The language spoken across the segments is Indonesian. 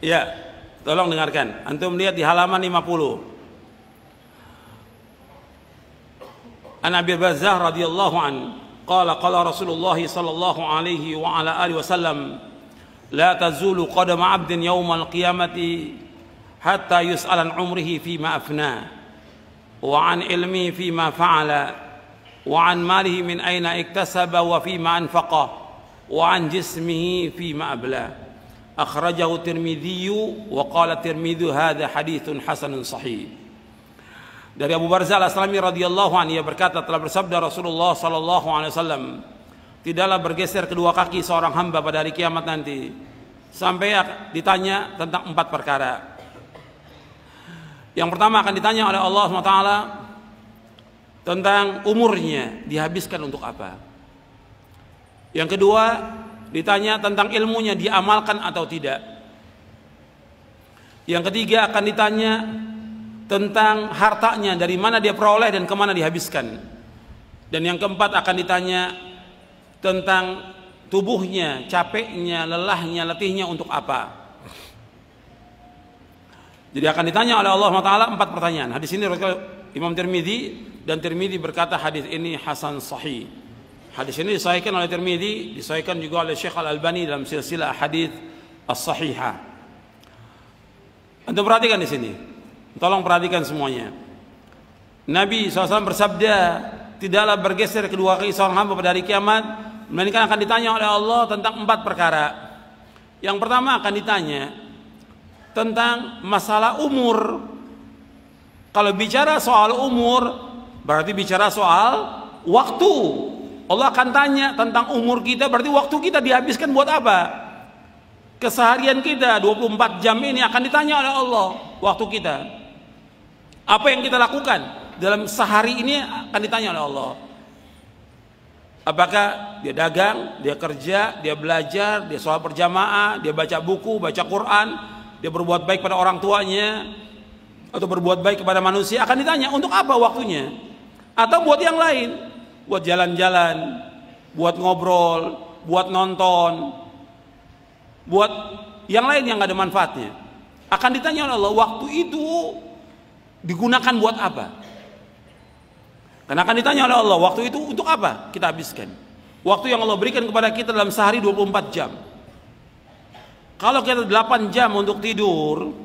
Ya, tolong dengarkan. Antum lihat di halaman 50. An Abi Bazzah radhiyallahu an qala qala Rasulullah sallallahu alaihi wa ala alihi wasallam la tazulu qadama 'abdin yaumal qiyamati hatta yus'ala an umrihi fima afna wa an ilmihi fima fa'ala wa an malihi min aina iktasaba wa fima anfaqa wa an jismihi fima abla. Akhrajahu Tirmidzi wa qala Tirmidzi hadza haditsun hasanun sahih. Dari Abu Barzah Al-Aslami radhiyallahu anhu, ia berkata, telah bersabda Rasulullah sallallahu alaihi wasallam, tidaklah bergeser kedua kaki seorang hamba pada hari kiamat nanti sampai ditanya tentang 4 perkara. Yang pertama akan ditanya oleh Allah SWT tentang umurnya, dihabiskan untuk apa. Yang kedua ditanya tentang ilmunya, diamalkan atau tidak. Yang ketiga akan ditanya tentang hartanya, dari mana dia peroleh dan kemana dihabiskan. Dan yang keempat akan ditanya tentang tubuhnya, capeknya, lelahnya, letihnya untuk apa. Jadi akan ditanya oleh Allah SWT 4 pertanyaan. Hadis ini Imam Tirmidzi, dan Tirmidzi berkata hadis ini hasan sahih. Hadis ini disahihkan oleh Tirmidzi, disahihkan juga oleh Syekh Al-Albani dalam silsilah hadis as-sahihah. Antum perhatikan di sini. Tolong perhatikan semuanya. Nabi SAW bersabda, tidaklah bergeser kedua kaki seorang hamba pada hari kiamat, melainkan akan ditanya oleh Allah tentang 4 perkara. Yang pertama akan ditanya tentang masalah umur. Kalau bicara soal umur, berarti bicara soal waktu. Allah akan tanya tentang umur kita, berarti waktu kita dihabiskan buat apa? Keseharian kita 24 jam ini akan ditanya oleh Allah, waktu kita. Apa yang kita lakukan dalam sehari ini akan ditanya oleh Allah. Apakah dia dagang, dia kerja, dia belajar, dia sholat berjamaah, dia baca buku, baca Quran, dia berbuat baik pada orang tuanya, atau berbuat baik kepada manusia, akan ditanya untuk apa waktunya. Atau buat yang lain, buat jalan-jalan, buat ngobrol, buat nonton, buat yang lain yang gak ada manfaatnya. Akan ditanya oleh Allah, waktu itu digunakan buat apa? Karena akan ditanya oleh Allah, waktu itu untuk apa kita habiskan? Waktu yang Allah berikan kepada kita dalam sehari 24 jam. Kalau kita 8 jam untuk tidur,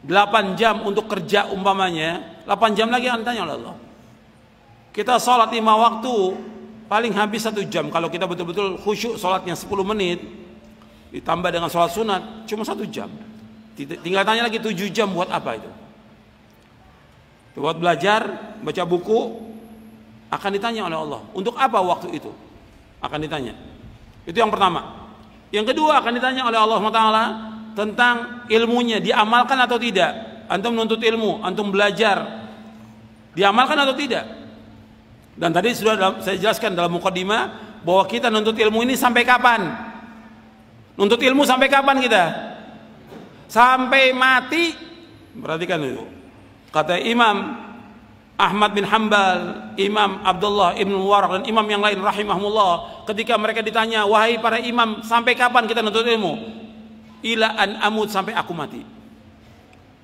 8 jam untuk kerja umpamanya, 8 jam lagi akan ditanya oleh Allah. Kita sholat 5 waktu, paling habis 1 jam. Kalau kita betul-betul khusyuk sholatnya 10 menit, ditambah dengan sholat sunat, cuma 1 jam. Tinggal tanya lagi 7 jam buat apa itu? Buat belajar, baca buku, akan ditanya oleh Allah. Untuk apa waktu itu? Akan ditanya. Itu yang pertama. Yang kedua akan ditanya oleh Allah SWT tentang ilmunya, diamalkan atau tidak. Antum menuntut ilmu, antum belajar, diamalkan atau tidak. Dan tadi sudah saya jelaskan dalam mukaddimah bahwa kita nuntut ilmu ini sampai kapan? Nuntut ilmu sampai kapan kita? Sampai mati. Perhatikan itu. Kata Imam Ahmad bin Hanbal, Imam Abdullah ibn Mubarak, dan imam yang lain rahimahumullah, ketika mereka ditanya, wahai para imam, sampai kapan kita nuntut ilmu? Ila an amut, sampai aku mati.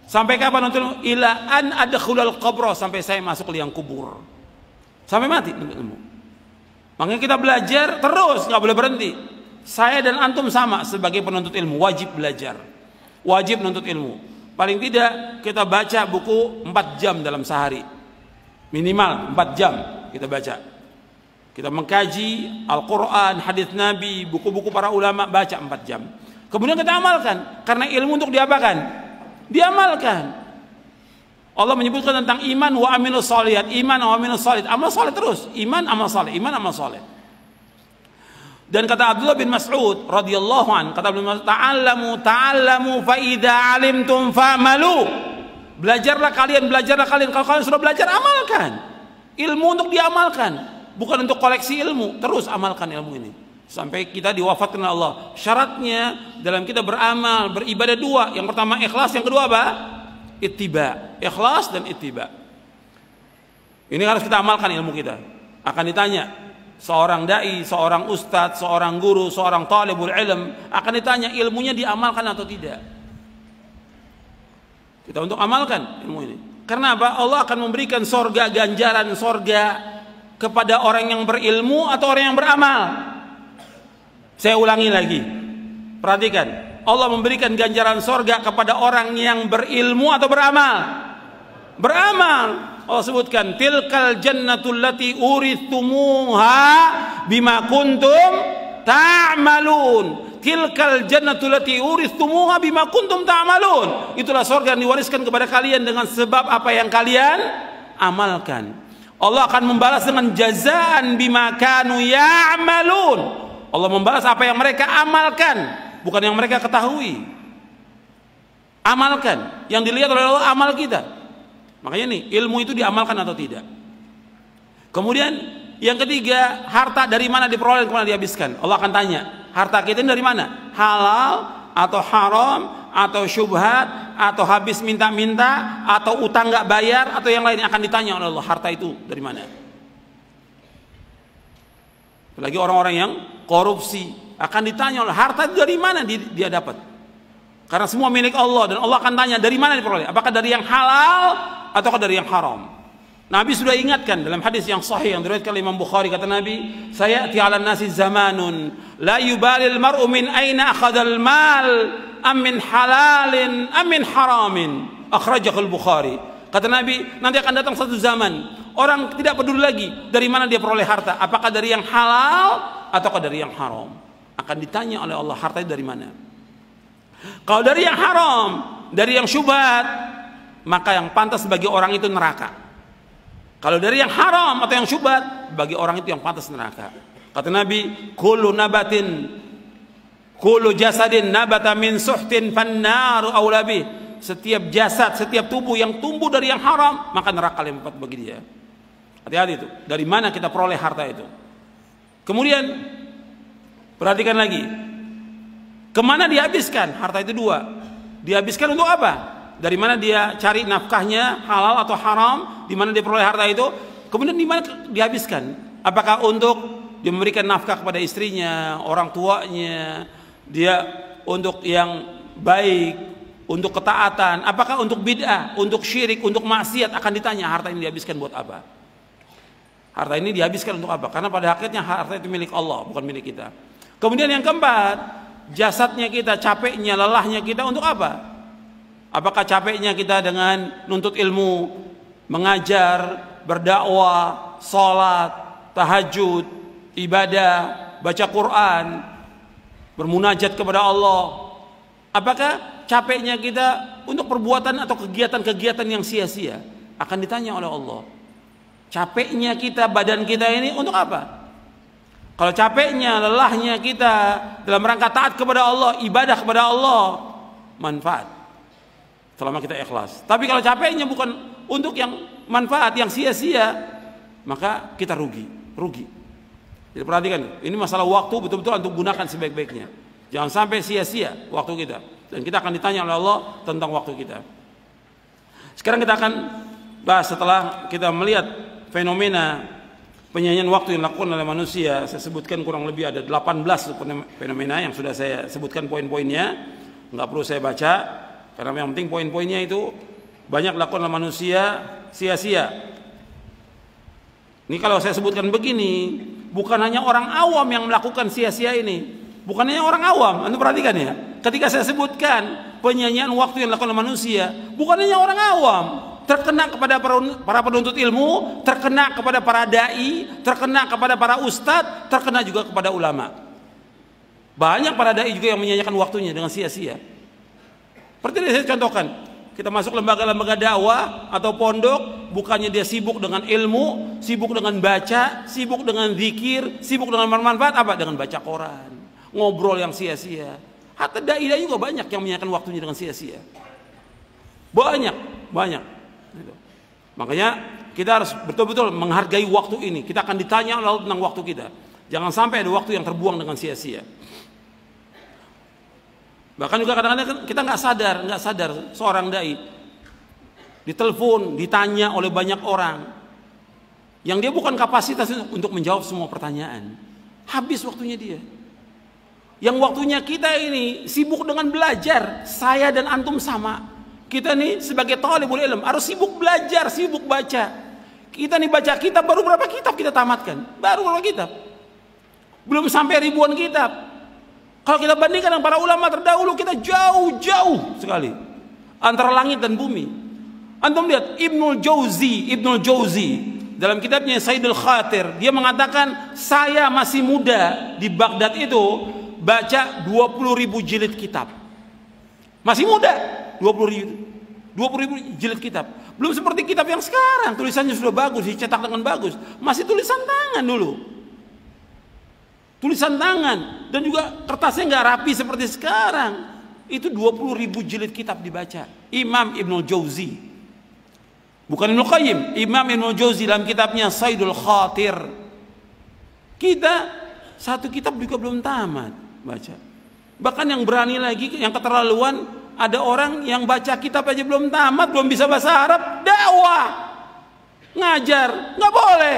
Sampai kapan nuntut ilmu? Ila an adkhulal qabra, sampai saya masuk ke liang kubur. Sampai mati nuntut ilmu. Makanya kita belajar terus, nggak boleh berhenti. Saya dan antum sama sebagai penuntut ilmu, wajib belajar, wajib menuntut ilmu. Paling tidak kita baca buku 4 jam dalam sehari, minimal 4 jam kita baca. Kita mengkaji Al-Quran, hadis Nabi, buku-buku para ulama, baca 4 jam. Kemudian kita amalkan, karena ilmu untuk diapakan? Diamalkan. Allah menyebutkan tentang iman wa amilus sholihat, iman wa amilus sholihat, amal soleh terus, iman amal soleh, iman amal soleh. Dan kata Abdullah bin Mas'ud radhiyallahu an, kata Abdullah bin Mas'ud, ta'allamu fa idza 'alimtum fa'malu. Belajarlah kalian, belajarlah kalian. Kalau kalian sudah belajar, amalkan. Ilmu untuk diamalkan, bukan untuk koleksi ilmu. Terus amalkan ilmu ini sampai kita diwafatkan oleh Allah. Syaratnya dalam kita beramal, beribadah 2. Yang pertama ikhlas, yang kedua apa? Ittiba. Ikhlas dan ittiba. Ini harus kita amalkan ilmu kita. Akan ditanya. Seorang dai, seorang ustadz, seorang guru, seorang talibul ilm akan ditanya ilmunya diamalkan atau tidak. Kita untuk amalkan ilmu ini. Karena apa? Allah akan memberikan sorga, ganjaran sorga kepada orang yang berilmu atau orang yang beramal. Saya ulangi lagi, perhatikan, Allah memberikan ganjaran sorga kepada orang yang berilmu atau beramal. Beramal. Allah sebutkan, tilkal jannatul lati urithumuha bima kuntum ta'malun. Tilkal jannatul lati urithumuha bima kuntum ta'malun. Itulah sorga yang diwariskan kepada kalian dengan sebab apa yang kalian amalkan. Allah akan membalas dengan jazaan bima kanu ya'malun. Allah membalas apa yang mereka amalkan, bukan yang mereka ketahui. Amalkan. Yang dilihat oleh Allah amal kita. Makanya nih, ilmu itu diamalkan atau tidak. Kemudian yang ketiga, harta dari mana diperoleh, kemana dihabiskan. Allah akan tanya, harta kita ini dari mana? Halal atau haram atau syubhat atau habis minta-minta atau utang nggak bayar atau yang lain, akan ditanya oleh Allah, harta itu dari mana. Apalagi orang-orang yang korupsi akan ditanya oleh harta itu dari mana dia dapat. Karena semua milik Allah dan Allah akan tanya dari mana diperoleh. Apakah dari yang halal ataukah dari yang haram. Nabi sudah ingatkan dalam hadis yang sahih yang diriwayatkan oleh Imam Bukhari, kata Nabi, sayati 'alan nasi zamanun la yubalil mar'u min aina akhadhal mal am min halalin am min haramin. Akhrajahul Bukhari. Kata Nabi, nanti akan datang satu zaman orang tidak peduli lagi dari mana dia peroleh harta, apakah dari yang halal ataukah dari yang haram. Akan ditanya oleh Allah, harta itu dari mana. Kalau dari yang haram, dari yang syubhat, maka yang pantas bagi orang itu neraka. Kalau dari yang haram atau yang syubhat, bagi orang itu yang pantas neraka. Kata Nabi, kullu nabatin, kullu jasadin nabata min suhtin fannaru aula bih. Setiap jasad, setiap tubuh yang tumbuh dari yang haram, maka neraka yang tepat bagi dia. Hati-hati itu. Dari mana kita peroleh harta itu? Kemudian perhatikan lagi, kemana dihabiskan harta itu? Dua, dihabiskan untuk apa? Dari mana dia cari nafkahnya, halal atau haram? Di mana dia peroleh harta itu? Kemudian di mana dihabiskan? Apakah untuk dia memberikan nafkah kepada istrinya, orang tuanya, dia untuk yang baik, untuk ketaatan, apakah untuk bid'ah, untuk syirik, untuk maksiat? Akan ditanya, harta ini dihabiskan buat apa? Harta ini dihabiskan untuk apa? Karena pada akhirnya harta itu milik Allah, bukan milik kita. Kemudian yang keempat, jasadnya kita, capeknya, lelahnya kita untuk apa? Apakah capeknya kita dengan nuntut ilmu, mengajar, berdakwah, sholat, tahajud, ibadah, baca Quran, bermunajat kepada Allah? Apakah capeknya kita untuk perbuatan atau kegiatan-kegiatan yang sia-sia? Akan ditanya oleh Allah. Capeknya kita, badan kita ini untuk apa? Kalau capeknya, lelahnya kita dalam rangka taat kepada Allah, ibadah kepada Allah, manfaat selama kita ikhlas. Tapi kalau capeknya bukan untuk yang manfaat, yang sia-sia, maka kita rugi. Jadi perhatikan, ini masalah waktu, betul-betul untuk gunakan sebaik-baiknya. Jangan sampai sia-sia waktu kita. Dan kita akan ditanya oleh Allah tentang waktu kita. Sekarang kita akan bahas, setelah kita melihat fenomena penyanyian waktu yang dilakukan oleh manusia. Saya sebutkan kurang lebih ada 18 fenomena yang sudah saya sebutkan poin-poinnya. Nggak perlu saya baca, karena yang penting poin-poinnya itu banyak dilakukan oleh manusia sia-sia. Ini kalau saya sebutkan begini, bukan hanya orang awam yang melakukan sia-sia ini. Bukan hanya orang awam, Anda perhatikan ya. Ketika saya sebutkan penyanyian waktu yang dilakukan oleh manusia, bukan hanya orang awam, terkena kepada para penuntut ilmu, terkena kepada para dai, terkena kepada para ustadz, terkena juga kepada ulama. Banyak para dai juga yang menyanyikan waktunya dengan sia-sia. Seperti yang saya contohkan, kita masuk lembaga-lembaga dakwah atau pondok, bukannya dia sibuk dengan ilmu, sibuk dengan baca, sibuk dengan zikir, sibuk dengan bermanfaat, apa? Dengan baca koran, ngobrol yang sia-sia. Hatta dai-dai juga banyak yang menyanyikan waktunya dengan sia-sia. Banyak. Makanya kita harus betul-betul menghargai waktu ini. Kita akan ditanya lalu tentang waktu kita. Jangan sampai ada waktu yang terbuang dengan sia-sia. Bahkan juga kadang-kadang kita nggak sadar seorang dai ditelepon, ditanya oleh banyak orang yang dia bukan kapasitas untuk menjawab semua pertanyaan. Habis waktunya dia. Yang waktunya kita ini sibuk dengan belajar. Saya dan antum sama. Kita nih sebagai talibul ilm harus sibuk belajar, sibuk baca. Kita nih baca kitab, baru berapa kitab kita tamatkan? Baru berapa kitab? Belum sampai ribuan kitab. Kalau kita bandingkan dengan para ulama terdahulu, kita jauh-jauh sekali antara langit dan bumi. Antum lihat Ibnul Jauzi dalam kitabnya Saidul Khatir, dia mengatakan saya masih muda di Baghdad itu baca 20.000 jilid kitab. Masih muda, 20.000 jilid kitab. Belum seperti kitab yang sekarang, tulisannya sudah bagus, dicetak dengan bagus. Masih tulisan tangan dulu. Tulisan tangan, dan juga kertasnya nggak rapi seperti sekarang. Itu 20.000 jilid kitab dibaca. Imam Ibnul Jauzi, bukan Ibnu Qayyim, Imam Ibnul Jauzi dalam kitabnya Saidul Khatir. Kita satu kitab juga belum tamat baca. Bahkan yang berani lagi, yang keterlaluan, ada orang yang baca kitab aja belum tamat, belum bisa bahasa Arab, dakwah, ngajar, nggak boleh,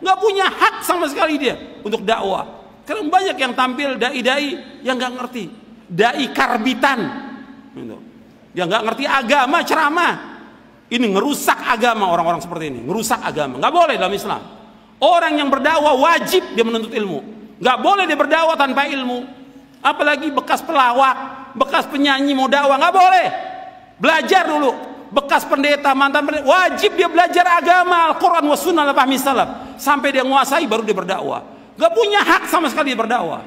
nggak punya hak sama sekali dia untuk dakwah. Karena banyak yang tampil dai-dai yang nggak ngerti, dai karbitan, yang nggak ngerti agama, ceramah. Ini ngerusak agama, orang-orang seperti ini, ngerusak agama. Nggak boleh dalam Islam. Orang yang berdakwah wajib dia menuntut ilmu. Nggak boleh dia berdakwah tanpa ilmu. Apalagi bekas pelawak, bekas penyanyi mau dakwah, nggak boleh. Belajar dulu. Bekas pendeta, mantan pendeta, wajib dia belajar agama, Al-Quran wa sunnah ala fahmi salaf. Sampai dia menguasai baru dia berdakwah. Gak punya hak sama sekali berdakwah.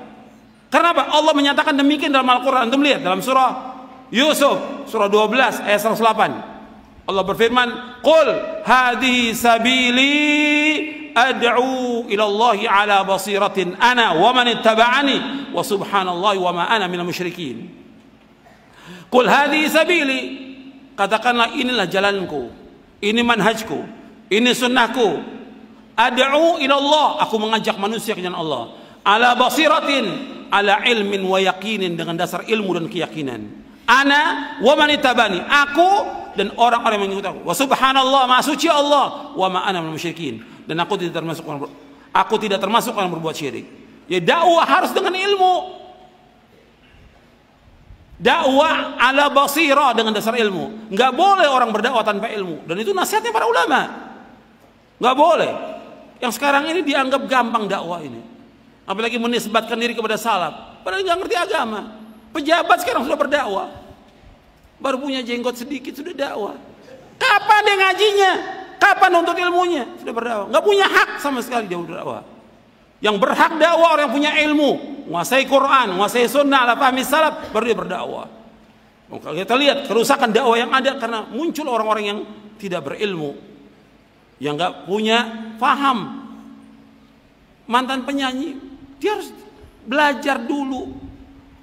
Karena apa? Allah menyatakan demikian dalam Al-Quran. Antum lihat dalam surah Yusuf, surah 12 ayat 108. Allah berfirman, "Qul hadhihi sabili ad'u ila Allah ala basiratin ana wa man ittaba'ani wa subhanallahi wa ma ana minal musyrikin." Qul hadhihi sabili, katakanlah inilah jalanku, ini manhajku, ini sunnahku. Ad'u ila Allah, aku mengajak manusia ke jalan Allah. Ala basiratin, ala ilmin wa yaqinin, dengan dasar ilmu dan keyakinan. Ana wa man ittabani, aku dan orang-orang yang mengikut aku. Wa subhanallah, maha suci Allah, wa ma ana minal musyrikin, dan aku tidak termasuk orang berbuat syirik. Ya, dakwah harus dengan ilmu. Dakwah ala basirah, dengan dasar ilmu. Enggak boleh orang berdakwah tanpa ilmu, dan itu nasihatnya para ulama. Enggak boleh. Yang sekarang ini dianggap gampang dakwah ini, apalagi menisbatkan diri kepada salaf, padahal nggak ngerti agama. Pejabat sekarang sudah berdakwah, baru punya jenggot sedikit sudah dakwah. Kapan dia ngajinya? Kapan nuntut ilmunya? Sudah berdakwah, nggak punya hak sama sekali dia berdakwah. Yang berhak dakwah orang yang punya ilmu, menguasai Quran, menguasai sunnah, ala fahmi salaf, baru dia berdakwah. Kalau kita lihat kerusakan dakwah yang ada karena muncul orang-orang yang tidak berilmu, yang nggak punya faham. Mantan penyanyi dia harus belajar dulu,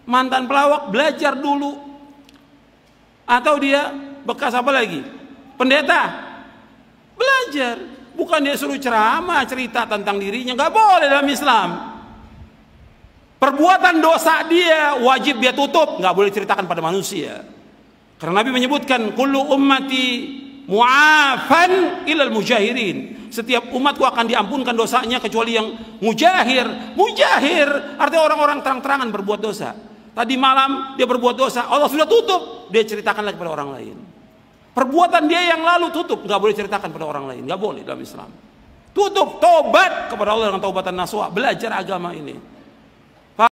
mantan pelawak belajar dulu, atau dia bekas apa lagi, pendeta, belajar. Bukan dia suruh ceramah cerita tentang dirinya, nggak boleh dalam Islam. Perbuatan dosa dia wajib dia tutup, nggak boleh ceritakan pada manusia. Karena Nabi menyebutkan kullu ummati mu'afan ilal mujahirin, setiap umatku akan diampunkan dosanya kecuali yang mujahir. Mujahir artinya orang-orang terang-terangan berbuat dosa. Tadi malam dia berbuat dosa, Allah sudah tutup, dia ceritakan lagi pada orang lain. Perbuatan dia yang lalu tutup, nggak boleh ceritakan pada orang lain, nggak boleh dalam Islam. Tutup, tobat kepada Allah dengan taubatan nasuha, belajar agama ini.